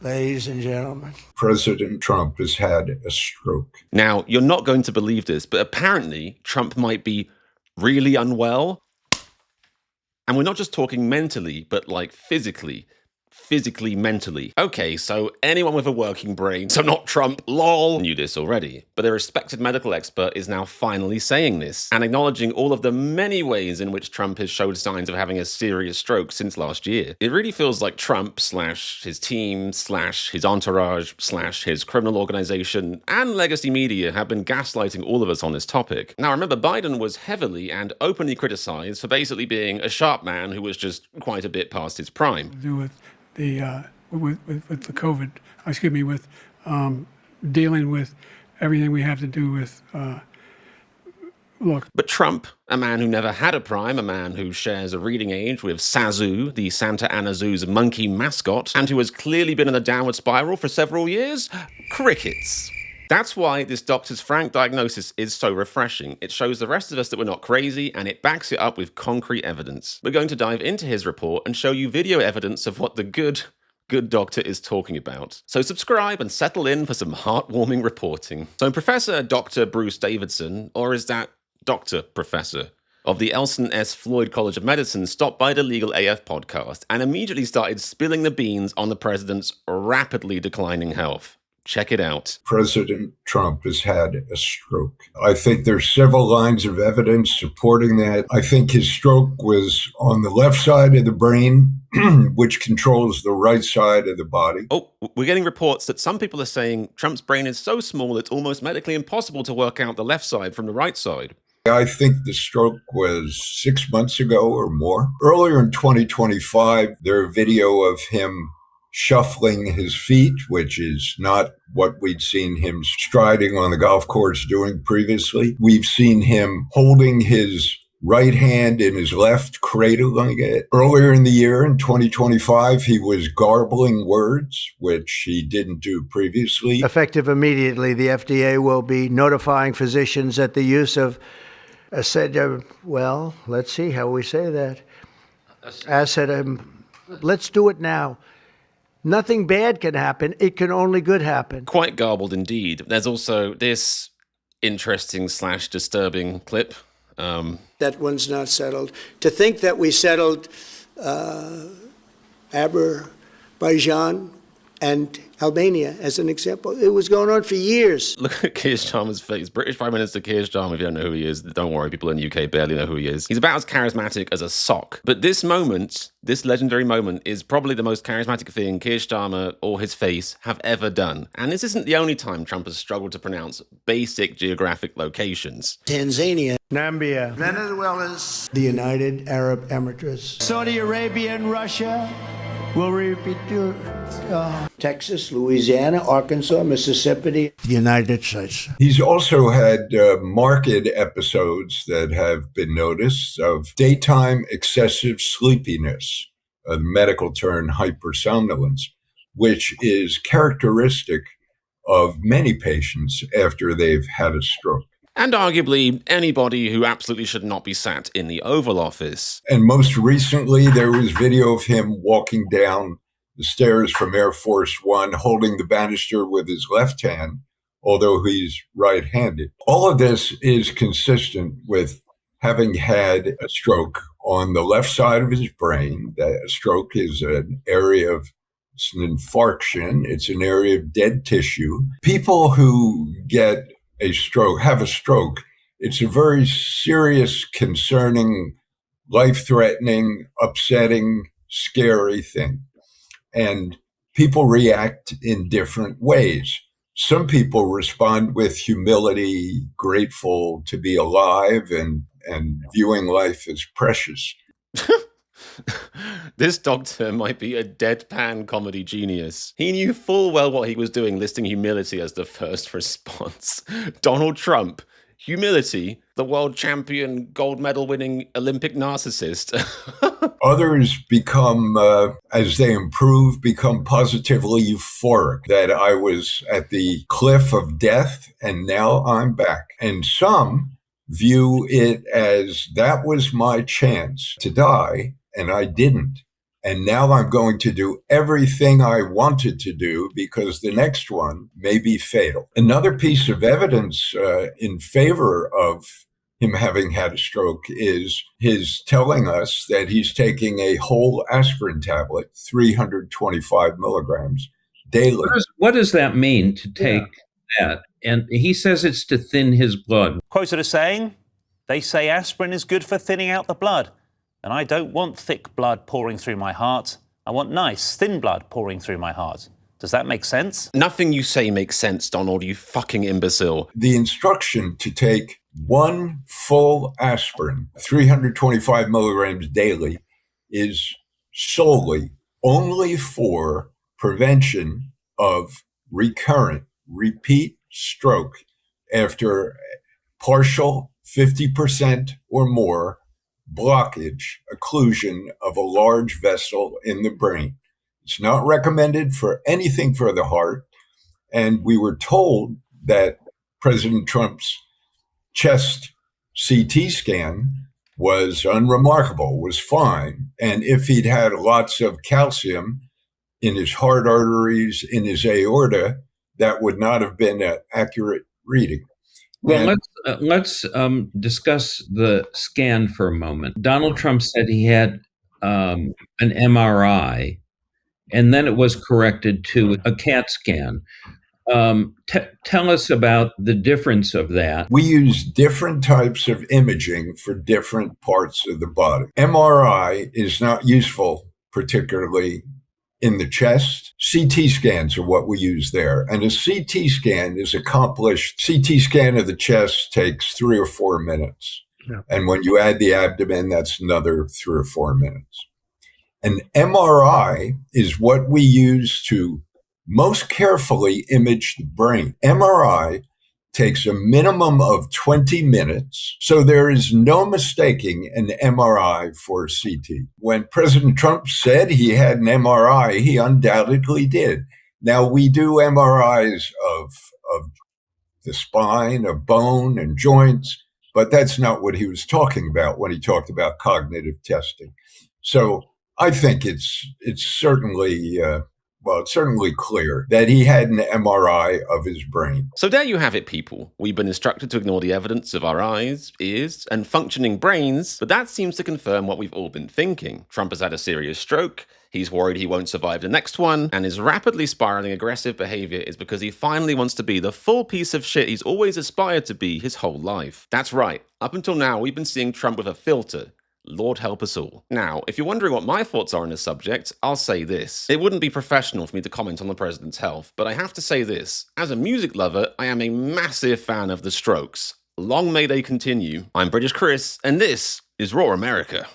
Ladies and gentlemen, President Trump has had a stroke. Now, you're not going to believe this, but apparently Trump might be really unwell. And we're not just talking mentally, but like physically, mentally. Okay, so anyone with a working brain, so not Trump, lol, knew this already. But a respected medical expert is now finally saying this and acknowledging all of the many ways in which Trump has showed signs of having a serious stroke since last year. It really feels like Trump / his team / his entourage / his criminal organization and legacy media have been gaslighting all of us on this topic. Now remember, Biden was heavily and openly criticized for basically being a sharp man who was just quite a bit past his prime. With the COVID, with dealing with everything we have to do with, But Trump, a man who never had a prime, a man who shares a reading age with Sazu, the Santa Ana Zoo's monkey mascot, and who has clearly been in a downward spiral for several years, crickets. That's why this doctor's frank diagnosis is so refreshing. It shows the rest of us that we're not crazy, and it backs it up with concrete evidence. We're going to dive into his report and show you video evidence of what the good doctor is talking about. So subscribe and settle in for some heartwarming reporting. So Professor Dr. Bruce Davidson, or is that Dr. Professor, of the Elson S. Floyd College of Medicine stopped by the Legal AF podcast and immediately started spilling the beans on the president's rapidly declining health. Check it out. President Trump has had a stroke. I think there's several lines of evidence supporting that. I think his stroke was on the left side of the brain, which controls the right side of the body. Oh, we're getting reports that some people are saying Trump's brain is so small it's almost medically impossible to work out the left side from the right side. I think the stroke was 6 months ago or more. Earlier in 2025, there's video of him shuffling his feet, which is not what we'd seen him striding on the golf course doing previously. We've seen him holding his right hand in his left, cradling it. Earlier in the year, in 2025, he was garbling words, which he didn't do previously. effective immediately, the FDA will be notifying physicians that the use of well, let's see how we say that. Let's do it now. Nothing bad can happen. It can only good happen. Quite garbled indeed. There's also this interesting / disturbing clip. That one's not settled. To think that we settled Azerbaijan and Albania as an example. It was going on for years. Look at Keir Starmer's face. British Prime Minister Keir Starmer, if you don't know who he is, don't worry, people in the UK barely know who he is. He's about as charismatic as a sock. But this moment, this legendary moment, is probably the most charismatic thing Keir Starmer or his face have ever done. And this isn't the only time Trump has struggled to pronounce basic geographic locations. Tanzania, Nambia, Venezuela, the United Arab Emirates, Saudi Arabia and Russia will repeat Texas, Louisiana, Arkansas, Mississippi, the United States. He's also had marked episodes that have been noticed of daytime excessive sleepiness, a medical term hypersomnolence, which is characteristic of many patients after they've had a stroke. And arguably anybody who absolutely should not be sat in the Oval Office. And most recently, there was video of him walking down the stairs from Air Force One, holding the banister with his left hand, although he's right-handed. All of this is consistent with having had a stroke on the left side of his brain. That a stroke is an area of, it's an infarction. It's an area of dead tissue. People who get have a stroke, it's a very serious, concerning, life-threatening, upsetting, scary thing. And people react in different ways. Some people respond with humility, grateful to be alive and viewing life as precious. This doctor might be a deadpan comedy genius. He knew full well what he was doing, listing humility as the first response. Donald Trump, humility, the world champion, gold medal winning Olympic narcissist. Others become, as they improve, become positively euphoric that I was at the cliff of death and now I'm back. And some view it as that was my chance to die and I didn't. And now I'm going to do everything I wanted to do because the next one may be fatal. Another piece of evidence in favor of him having had a stroke is his telling us that he's taking a whole aspirin tablet, 325 milligrams daily. What does that mean to take that? And he says it's to thin his blood. Quoted as saying, they say aspirin is good for thinning out the blood. And I don't want thick blood pouring through my heart. I want nice, thin blood pouring through my heart. Does that make sense? Nothing you say makes sense, Donald, you fucking imbecile. The instruction to take one full aspirin, 325 milligrams daily, is solely only for prevention of recurrent, repeat stroke after partial 50% or more blockage, occlusion of a large vessel in the brain. It's not recommended for anything for the heart. And we were told that President Trump's chest CT scan was unremarkable, was fine. And if he'd had lots of calcium in his heart arteries, in his aorta, that would not have been an accurate reading. Well, let's discuss the scan for a moment. Donald Trump said he had an MRI, and then it was corrected to a CAT scan. Tell us about the difference of that. We use different types of imaging for different parts of the body. MRI is not useful, particularly in the chest. CT scans are what we use there. And a CT scan is accomplished. CT scan of the chest takes 3 or 4 minutes. Yeah. And when you add the abdomen, that's another 3 or 4 minutes. An MRI is what we use to most carefully image the brain. MRI takes a minimum of 20 minutes, so there is no mistaking an MRI for CT. When President Trump said he had an MRI, he undoubtedly did. Now, we do MRIs of the spine, of bone and joints, but that's not what he was talking about when he talked about cognitive testing. So I think it's certainly it's certainly clear that he had an MRI of his brain. So there you have it, people. We've been instructed to ignore the evidence of our eyes, ears, and functioning brains, but that seems to confirm what we've all been thinking. Trump has had a serious stroke, he's worried he won't survive the next one, and his rapidly spiraling aggressive behavior is because he finally wants to be the full piece of shit he's always aspired to be his whole life. That's right. Up until now, we've been seeing Trump with a filter. Lord help us all. Now, if you're wondering what my thoughts are on this subject, I'll say this. It wouldn't be professional for me to comment on the president's health, but I have to say this. As a music lover, I am a massive fan of The Strokes. Long may they continue. I'm British Chris, and this is Raw America.